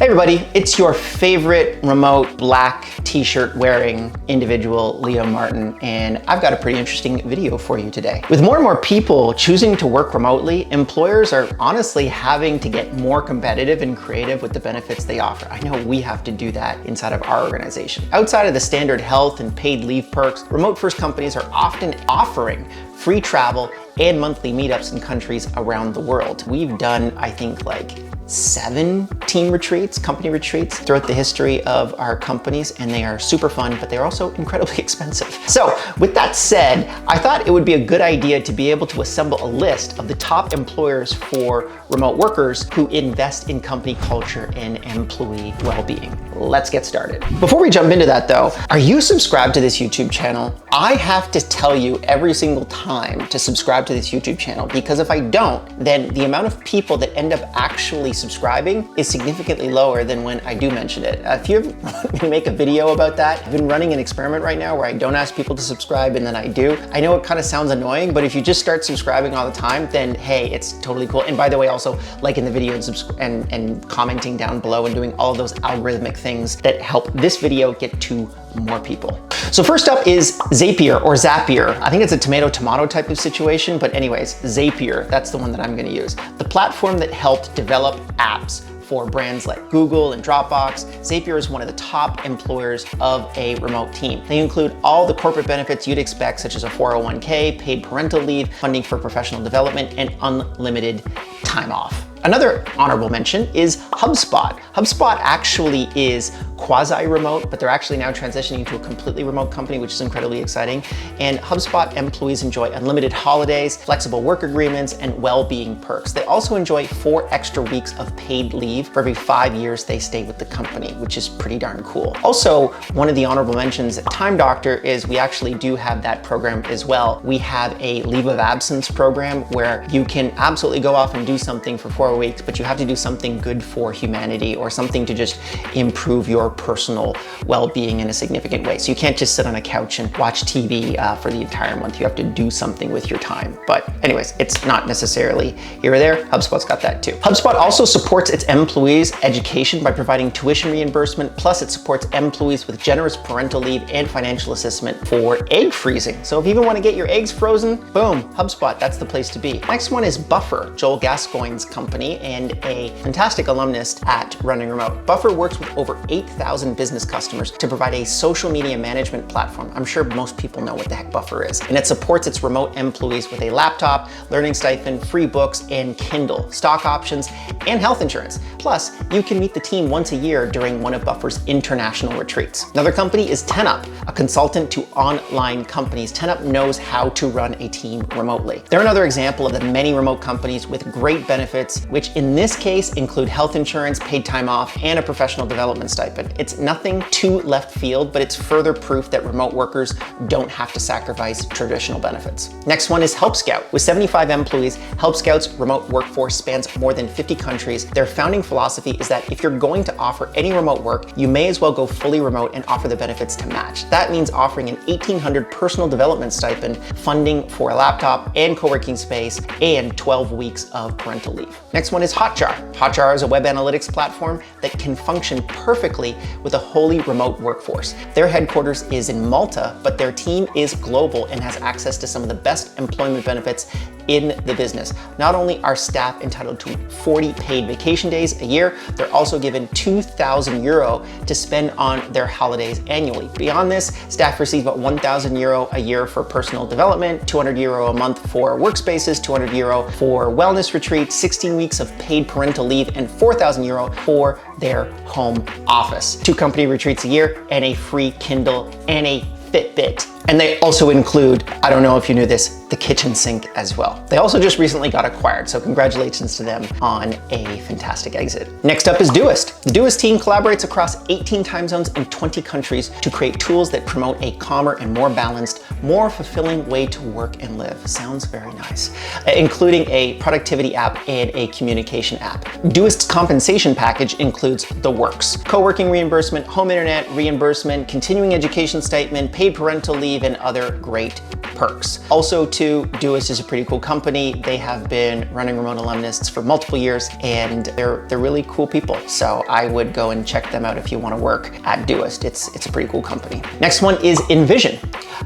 Hey everybody, it's your favorite remote black t-shirt wearing individual, Leo Martin, and I've got a pretty interesting video for you today. With more and more people choosing to work remotely, employers are honestly having to get more competitive and creative with the benefits they offer. I know we have to do that inside of our organization. Outside of the standard health and paid leave perks, remote first companies are often offering free travel and monthly meetups in countries around the world. We've done, I think, like 7 team retreats, company retreats throughout the history of our companies, and they are super fun, but they're also incredibly expensive. So with that said, I thought it would be a good idea to be able to assemble a list of the top employers for remote workers who invest in company culture and employee well-being. Let's get started. Before we jump into that though, are you subscribed to this YouTube channel? I have to tell you every single time to subscribe to this YouTube channel, because if I don't, then the amount of people that end up actually subscribing is significantly lower than when I do mention it. If you want me to make a video about that, I've been running an experiment right now where I don't ask people to subscribe and then I do. I know it kind of sounds annoying, but if you just start subscribing all the time, then hey, it's totally cool. And by the way, also liking the video and commenting down below and doing all of those algorithmic things that help this video get to more people. So first up is Zapier or Zapier. I think it's a tomato type of situation, but anyways, Zapier, that's the one that I'm gonna use. The platform that helped develop apps for brands like Google and Dropbox. Zapier is one of the top employers of a remote team. They include all the corporate benefits you'd expect, such as a 401k, paid parental leave, funding for professional development, and unlimited time off. Another honorable mention is Hubspot. Hubspot actually is quasi-remote, but they're actually now transitioning to a completely remote company, which is incredibly exciting. And Hubspot employees enjoy unlimited holidays, flexible work agreements, and well-being perks. They also enjoy 4 extra weeks of paid leave for every 5 years they stay with the company, which is pretty darn cool. Also, one of the honorable mentions at Time Doctor is we actually do have that program as well. We have a leave of absence program where you can absolutely go off and do something for 4 weeks, but you have to do something good for humanity or something to just improve your personal well-being in a significant way. So you can't just sit on a couch and watch TV for the entire month. You have to do something with your time. But anyways, it's not necessarily here or there. HubSpot's got that too. HubSpot also supports its employees' education by providing tuition reimbursement, plus it supports employees with generous parental leave and financial assistance for egg freezing. So if you even want to get your eggs frozen, boom, HubSpot, that's the place to be. Next one is Buffer, Joel Gascoigne's company and a fantastic alumnus at Running Remote. Buffer works with over 8,000 business customers to provide a social media management platform. I'm sure most people know what the heck Buffer is. And it supports its remote employees with a laptop, learning stipend, free books, and Kindle, stock options, and health insurance. Plus, you can meet the team once a year during one of Buffer's international retreats. Another company is TenUp, a consultant to online companies. TenUp knows how to run a team remotely. They're another example of the many remote companies with great benefits, which in this case include health insurance, paid time off, and a professional development stipend. It's nothing too left field, but it's further proof that remote workers don't have to sacrifice traditional benefits. Next one is HelpScout. With 75 employees, HelpScout's remote workforce spans more than 50 countries. Their founding philosophy is that if you're going to offer any remote work, you may as well go fully remote and offer the benefits to match. That means offering an $1,800 personal development stipend, funding for a laptop and co-working space, and 12 weeks of parental leave. Next one is Hotjar. Hotjar is a web analytics platform that can function perfectly with a wholly remote workforce. Their headquarters is in Malta, but their team is global and has access to some of the best employment benefits in the business. Not only are staff entitled to 40 paid vacation days a year, they're also given 2,000 euro to spend on their holidays annually. Beyond this, staff receive about 1,000 euro a year for personal development, 200 euro a month for workspaces, 200 euro for wellness retreats, 16 weeks of paid parental leave, and 4,000 euro for their home office. 2 company retreats a year, and a free Kindle and a Fitbit. And they also include, I don't know if you knew this, the kitchen sink as well. They also just recently got acquired, so congratulations to them on a fantastic exit. Next up is Doist. The Doist team collaborates across 18 time zones in 20 countries to create tools that promote a calmer and more balanced, more fulfilling way to work and live. Sounds very nice. Including a productivity app and a communication app. Doist's compensation package includes the works: co-working reimbursement, home internet reimbursement, continuing education stipend, paid parental leave, and other great perks. Also too, Doist is a pretty cool company. They have been running remote alumnists for multiple years, and they're really cool people. So I would go and check them out if you want to work at Doist. It's a pretty cool company. Next one is InVision,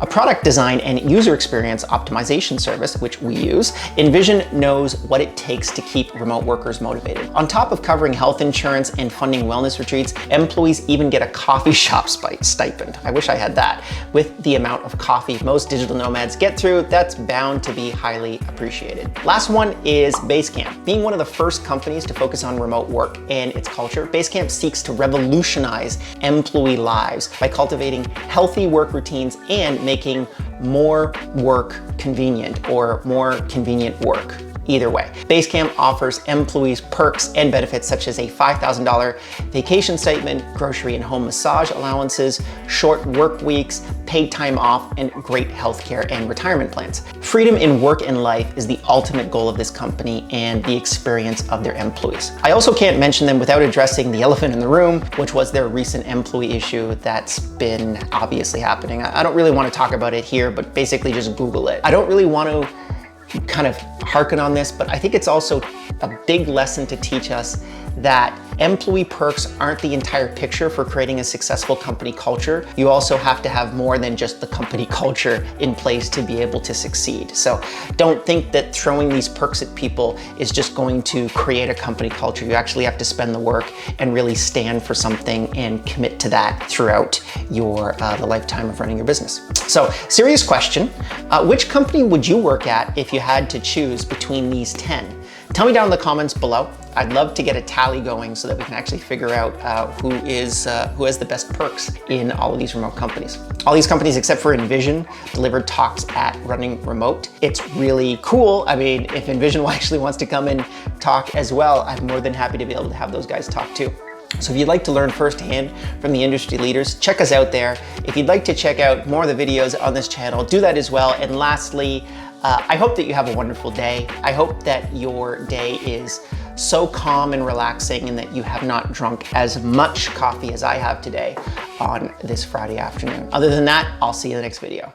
a product design and user experience optimization service, which we use. InVision knows what it takes to keep remote workers motivated. On top of covering health insurance and funding wellness retreats, employees even get a coffee shop stipend. I wish I had that. With the amount of coffee most digital nomads get through, that's bound to be highly appreciated. Last one is Basecamp. Being one of the first companies to focus on remote work and its culture, Basecamp seeks to revolutionize employee lives by cultivating healthy work routines and making more work convenient, or more convenient work. Either way, Basecamp offers employees perks and benefits such as a $5,000 vacation stipend, grocery and home massage allowances, short work weeks, paid time off, and great healthcare and retirement plans. Freedom in work and life is the ultimate goal of this company and the experience of their employees. I also can't mention them without addressing the elephant in the room, which was their recent employee issue that's been obviously happening. I don't really want to talk about it here, but basically just Google it. I don't really want to kind of harken on this, but I think it's also a big lesson to teach us that employee perks aren't the entire picture for creating a successful company culture. You also have to have more than just the company culture in place to be able to succeed. So don't think that throwing these perks at people is just going to create a company culture. You actually have to spend the work and really stand for something and commit to that throughout your the lifetime of running your business. So serious question, which company would you work at if you had to choose between these 10? Tell me down in the comments below. I'd love to get a tally going so that we can actually figure out who has the best perks in all of these remote companies. All these companies except for InVision delivered talks at Running Remote. It's really cool. I mean, if InVision actually wants to come and talk as well, I'm more than happy to be able to have those guys talk too. So if you'd like to learn firsthand from the industry leaders, check us out there. If you'd like to check out more of the videos on this channel, do that as well. And lastly, I hope that you have a wonderful day. I hope that your day is so calm and relaxing and that you have not drunk as much coffee as I have today on this Friday afternoon. Other than that, I'll see you in the next video.